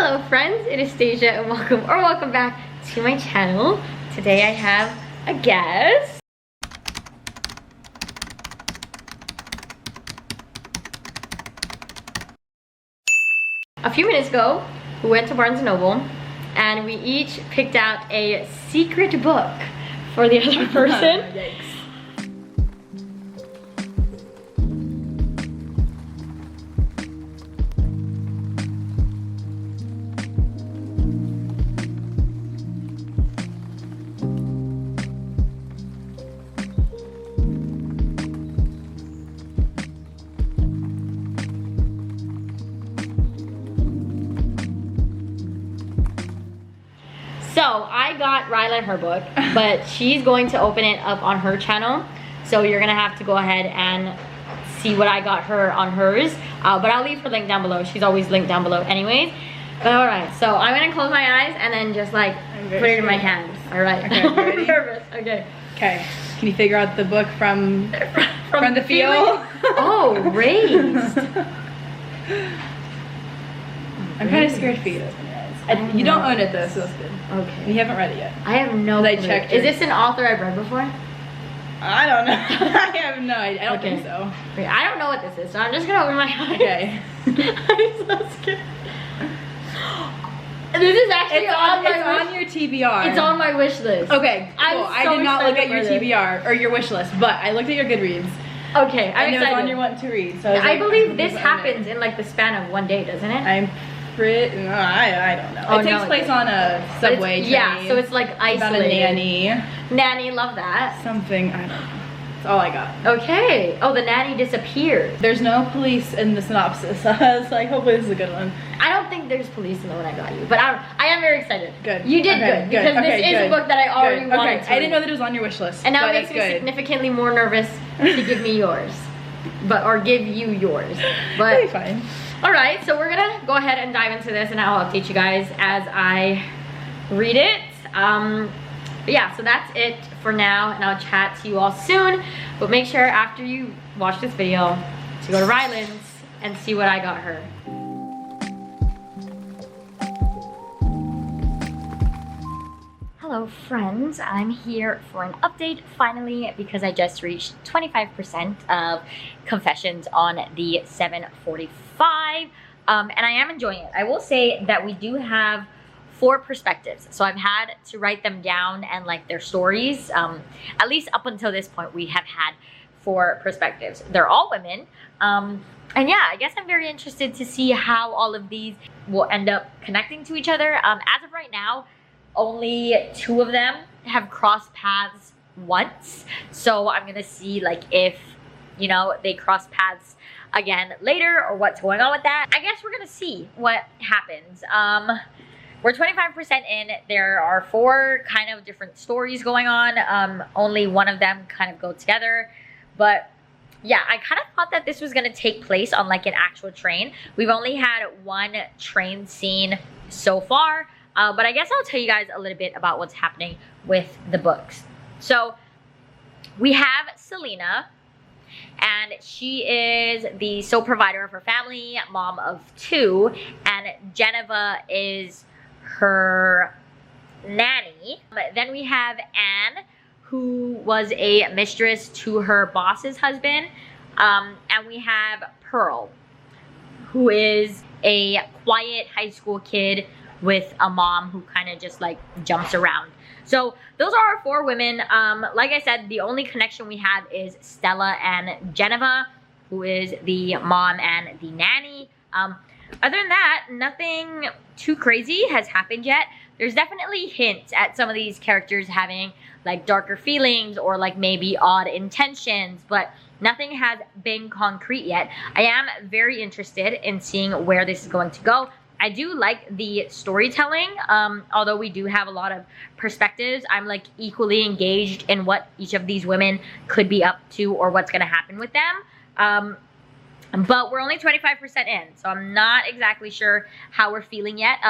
Hello friends, it is Stasia and welcome back to my channel. Today I have a guest. A few minutes ago, we went to Barnes & Noble and we each picked out a secret book for the other person. Yikes. So I got Rylan her book, but she's going to open it up on her channel. So you're gonna have to go ahead and see what I got her on hers. But I'll leave her link down below. She's always linked down below anyways. But alright, so I'm gonna close my eyes and then just like put it in my hands. Alright. Okay, you ready? I'm nervous. Okay. Okay. Can you figure out the book from the feel? Oh, raised. I'm kind of scared for you. You don't own it though, so that's good. Okay. You haven't read it yet. I have no I clue. checked Is it. this an author I've read before? I don't know. I have no idea. I don't think so. Okay, I don't know what this is, so I'm just gonna open my eyes. Okay. I'm so scared. This is actually It's on your TBR. It's on my wish list. Okay, cool. I'm I so did not look at excited your for this. TBR or your wish list, but I looked at your Goodreads. Okay, I'm and it was excited. on your want to read. So I believe this own it. happens in like the span of one day, doesn't it? I'm pretty. I don't know. Oh, it takes no, place on a But subway train. yeah, so it's like isolated. About a nanny. Nanny, love that. Something. I don't know. That's all I got. Okay. Oh, the nanny disappeared. There's no police in the synopsis. So I was like, hopefully this is a good one. I don't think there's police in the one I got you, but I am very excited. Good. You did Okay, good because this is a book that I already Good. wanted Okay. to I didn't know read. that it was on your wish list. And now but it makes that's me good. significantly more nervous to give me yours. Or give you yours. But It'll be fine. alright, so we're gonna go ahead and dive into this and I'll update you guys as I read it. But yeah, so that's it for now and I'll chat to you all soon. But make sure after you watch this video to go to Rylan's and see what I got her. Hello friends, I'm here for an update finally because I just reached 25% of confessions on the 745 and I am enjoying it. I will say that we do have 4 perspectives, so I've had to write them down and like their stories. At least up until this point we have had 4 perspectives. They're all women and yeah, I guess I'm very interested to see how all of these will end up connecting to each other. As of right now, only 2 of them have crossed paths once, so I'm gonna see like if, you know, they cross paths again later or what's going on with that. I guess we're gonna see what happens. We're 25% in. There are 4 kind of different stories going on. Only one of them kind of go together, but yeah, I kind of thought that this was gonna take place on like an actual train. We've only had 1 train scene so far. But I guess I'll tell you guys a little bit about what's happening with the books. So we have Selena, and she is the sole provider of her family, mom of 2, and Geneva is her nanny. Then we have Anne, who was a mistress to her boss's husband, and we have Pearl, who is a quiet high school kid with a mom who kind of just like jumps around. So those are our 4 women. Like I said, the only connection we have is Stella and Geneva, who is the mom and the nanny. Other than that, nothing too crazy has happened yet. There's definitely hints at some of these characters having like darker feelings or like maybe odd intentions, but nothing has been concrete yet. I am very interested in seeing where this is going to go. I do like the storytelling, although we do have a lot of perspectives. I'm like equally engaged in what each of these women could be up to or what's gonna happen with them. But we're only 25% in, so I'm not exactly sure how we're feeling yet.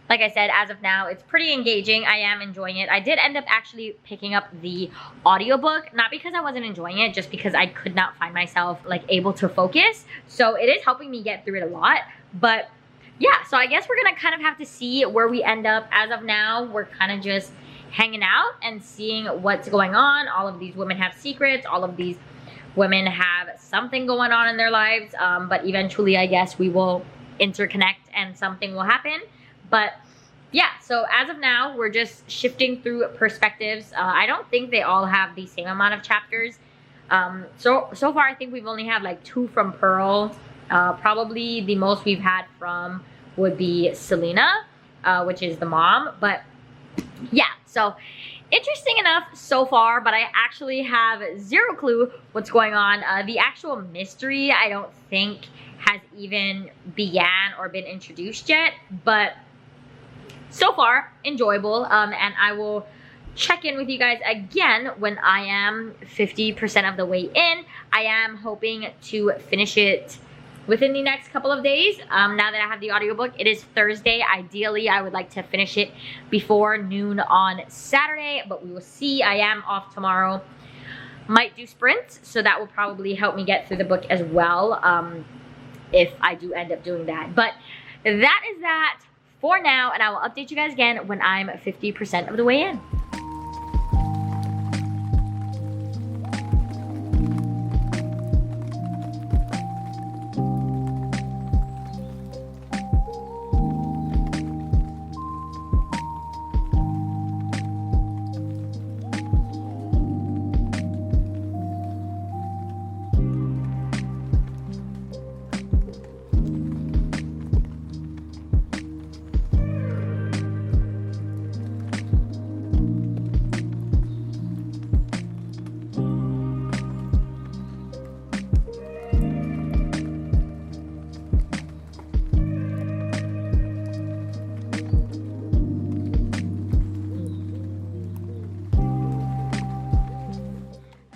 Like I said, as of now, it's pretty engaging. I am enjoying it. I did end up actually picking up the audiobook, not because I wasn't enjoying it, just because I could not find myself like able to focus. So it is helping me get through it a lot. But yeah, so I guess we're gonna kind of have to see where we end up. As of now, we're kind of just hanging out and seeing what's going on. All of these women have secrets. All of these women have something going on in their lives. But eventually, I guess we will interconnect and something will happen. But yeah, so as of now, we're just shifting through perspectives. I don't think they all have the same amount of chapters. So far, I think we've only had like 2 from Pearl. Probably the most we've had from would be Selena, which is the mom. But yeah, so interesting enough so far, but I actually have zero clue what's going on. The actual mystery, I don't think has even began or been introduced yet, but so far enjoyable. And I will check in with you guys again when I am 50% of the way in. I am hoping to finish it within the next couple of days. Now that I have the audiobook, it is Thursday. Ideally, I would like to finish it before noon on Saturday, but we will see. I am off tomorrow. Might do sprints, so that will probably help me get through the book as well, if I do end up doing that. But that is that for now, and I will update you guys again when I'm 50% of the way in.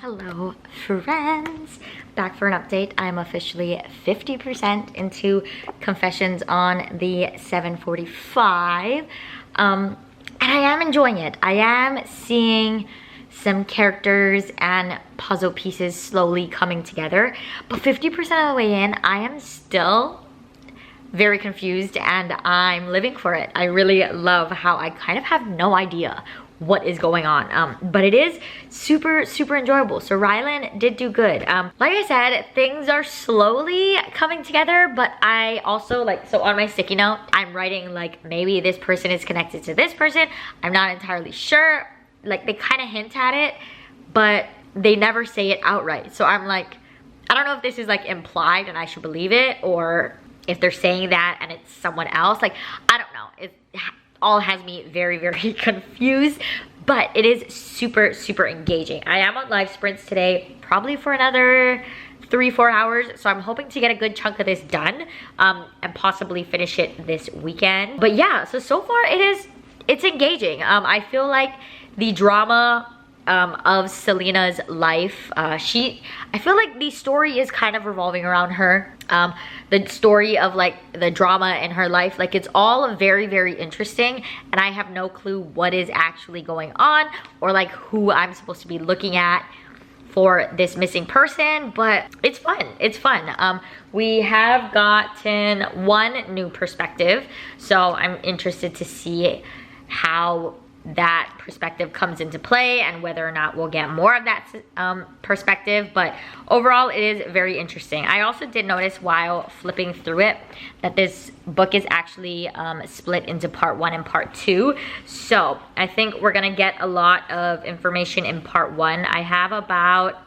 Hello friends, back for an update. I'm officially 50% into Confessions on the 7:45, and I am enjoying it. I am seeing some characters and puzzle pieces slowly coming together, but 50% of the way in, I am still very confused and I'm living for it. I really love how I kind of have no idea what is going on, but it is super enjoyable. So Rylan did do good. Like I said, things are slowly coming together, but I also so on my sticky note, I'm writing like maybe this person is connected to this person. I'm not entirely sure. Like they kind of hint at it, but they never say it outright. So I'm like, I don't know if this is like implied and I should believe it, or if they're saying that and it's someone else. Like, I don't know. It all has me very confused, but it is super engaging. I am on live sprints today, probably for another 3-4 hours, so I'm hoping to get a good chunk of this done, and possibly finish it this weekend. But yeah, so far it's engaging. I feel like the drama of Selena's life, I feel like the story is kind of revolving around her. The story of like the drama in her life, like it's all very interesting, and I have no clue what is actually going on or like who I'm supposed to be looking at for this missing person. But it's fun. We have gotten one new perspective, so I'm interested to see how that perspective comes into play and whether or not we'll get more of that perspective. But overall, it is very interesting. I also did notice while flipping through it that this book is actually split into part 1 and part 2. So I think we're gonna get a lot of information in part 1. I have about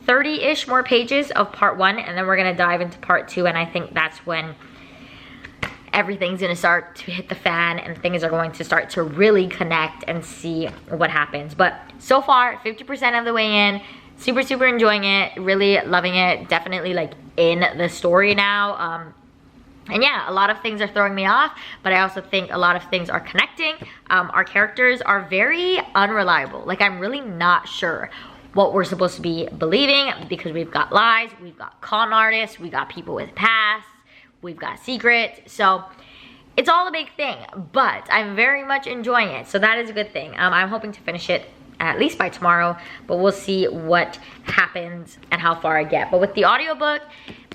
30-ish more pages of part 1, and then we're gonna dive into part 2, and I think that's when everything's gonna start to hit the fan and things are going to start to really connect and see what happens. But so far, 50% of the way in, super enjoying it, really loving it, definitely like in the story now. And yeah, a lot of things are throwing me off, but I also think a lot of things are connecting. Our characters are very unreliable. Like, I'm really not sure what we're supposed to be believing, because we've got lies, we've got con artists, we got people with pasts, we've got secrets. So it's all a big thing, but I'm very much enjoying it, so that is a good thing. I'm hoping to finish it at least by tomorrow, but we'll see what happens and how far I get. But with the audiobook,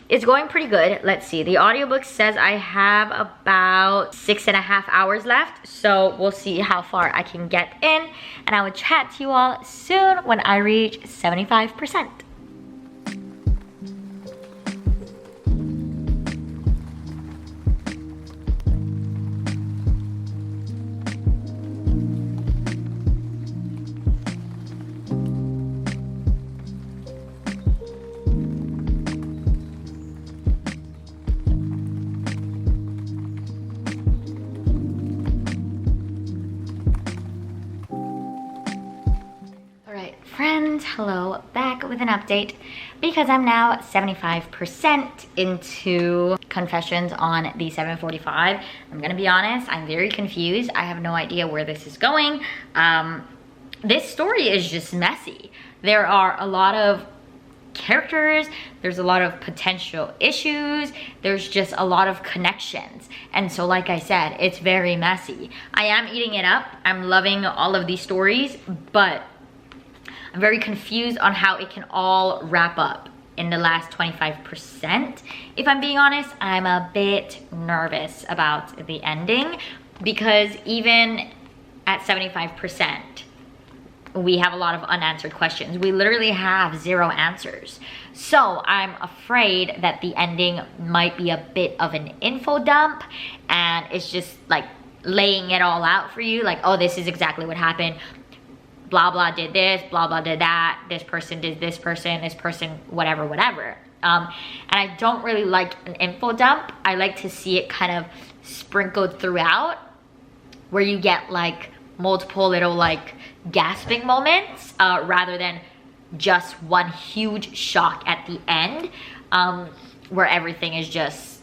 It's going pretty good. Let's see. The audiobook says I have about 6.5 hours left. So we'll see how far I can get in. And I will chat to you all soon when I reach 75%. Friends, hello, back with an update because I'm now 75% into Confessions on the 745. I'm gonna be honest, I'm very confused. I have no idea where this is going. This story is just messy. There are a lot of characters, there's a lot of potential issues, there's just a lot of connections. And so like I said, it's very messy. I am eating it up. I'm loving all of these stories, but I'm very confused on how it can all wrap up in the last 25%. If I'm being honest, I'm a bit nervous about the ending because even at 75%, we have a lot of unanswered questions. We literally have 0 answers. So I'm afraid that the ending might be a bit of an info dump and it's just like laying it all out for you. Like, oh, this is exactly what happened. Blah blah did this, blah blah did that, this person did this person, whatever. And I don't really like an info dump. I like to see it kind of sprinkled throughout where you get like multiple little like gasping moments rather than just one huge shock at the end where everything is just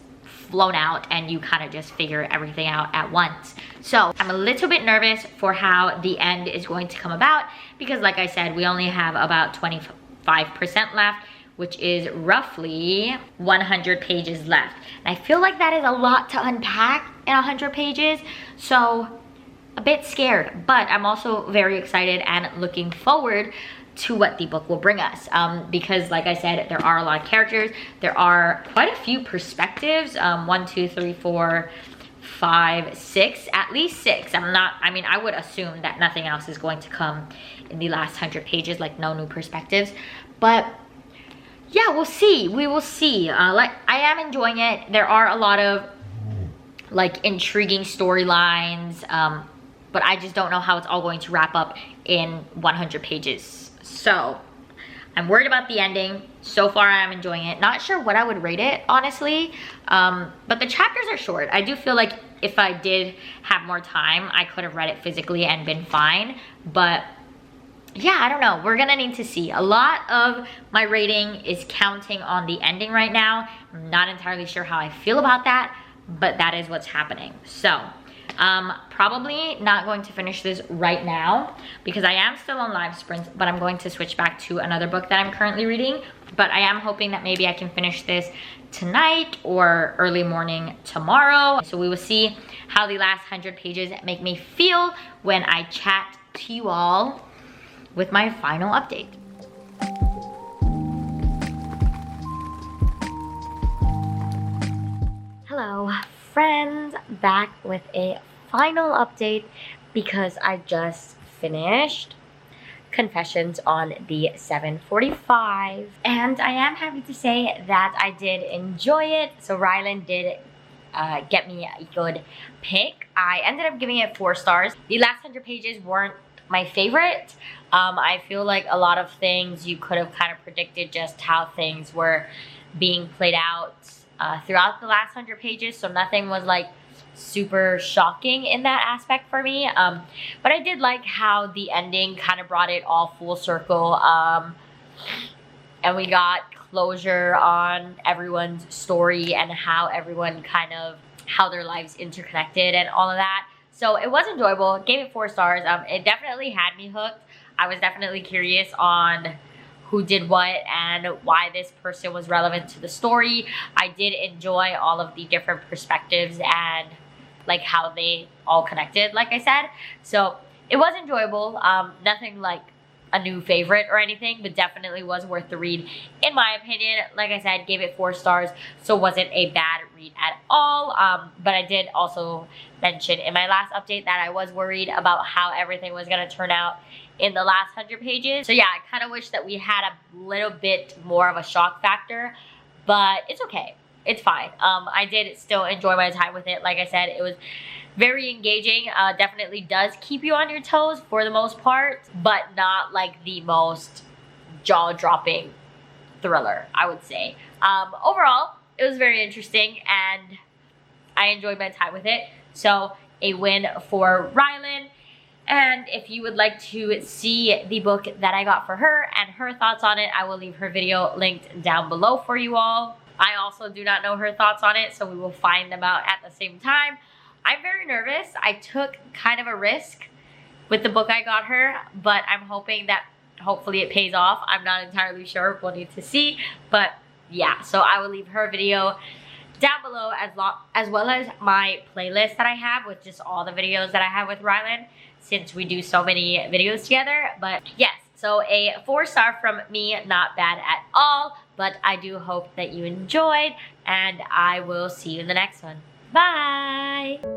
flown out and you kind of just figure everything out at once. So I'm a little bit nervous for how the end is going to come about because like I said, we only have about 25% left, which is roughly 100 pages left. And I feel like that is a lot to unpack in 100 pages. So a bit scared, but I'm also very excited and looking forward to what the book will bring us because like I said, there are a lot of characters, there are quite a few perspectives, 1 2 3 4 5 6, at least 6. I would assume that nothing else is going to come in the last 100 pages, like no new perspectives, but yeah, we'll see. We will see. Like I am enjoying it. There are a lot of like intriguing storylines, but I just don't know how it's all going to wrap up in 100 pages. So I'm worried about the ending. So far I'm enjoying it. Not sure what I would rate it, honestly, but the chapters are short. I do feel like if I did have more time, I could have read it physically and been fine, but yeah, I don't know. We're gonna need to see. A lot of my rating is counting on the ending right now. I'm not entirely sure how I feel about that, but that is what's happening. So probably not going to finish this right now because I am still on live sprints, but I'm going to switch back to another book that I'm currently reading. But I am hoping that maybe I can finish this tonight or early morning tomorrow. So we will see how the last 100 pages make me feel when I chat to you all with my final update. Hello friends, back with a final update because I just finished Confessions on the 745 and I am happy to say that I did enjoy it. So Rylan did get me a good pick. I ended up giving it 4 stars. The last 100 pages weren't my favorite. I feel like a lot of things you could have kind of predicted just how things were being played out throughout the last 100 pages, so nothing was like super shocking in that aspect for me, but I did like how the ending kind of brought it all full circle, and we got closure on everyone's story and how everyone kind of how their lives interconnected and all of that. So it was enjoyable. Gave it 4 stars. It definitely had me hooked. I was definitely curious on who did what and why this person was relevant to the story. I did enjoy all of the different perspectives and like how they all connected, like I said. So it was enjoyable. Nothing like a new favorite or anything, but definitely was worth the read in my opinion. Like I said, gave it 4 stars, so wasn't a bad read at all. But I did also mention in my last update that I was worried about how everything was going to turn out in the last 100 pages. So yeah, I kind of wish that we had a little bit more of a shock factor, but it's okay. It's fine. I did still enjoy my time with it. Like I said, it was very engaging. Definitely does keep you on your toes for the most part, but not like the most jaw-dropping thriller, I would say. Overall, it was very interesting and I enjoyed my time with it. So a win for Rylan. And if you would like to see the book that I got for her and her thoughts on it, I will leave her video linked down below for you all. I also do not know her thoughts on it, so we will find them out at the same time. I'm very nervous. I took kind of a risk with the book I got her, but I'm hoping that hopefully it pays off. I'm not entirely sure. We'll need to see. But yeah, so I will leave her video down below as well as my playlist that I have with just all the videos that I have with Rylan, since we do so many videos together. But yes, so a 4-star from me, not bad at all, but I do hope that you enjoyed, and I will see you in the next one. Bye!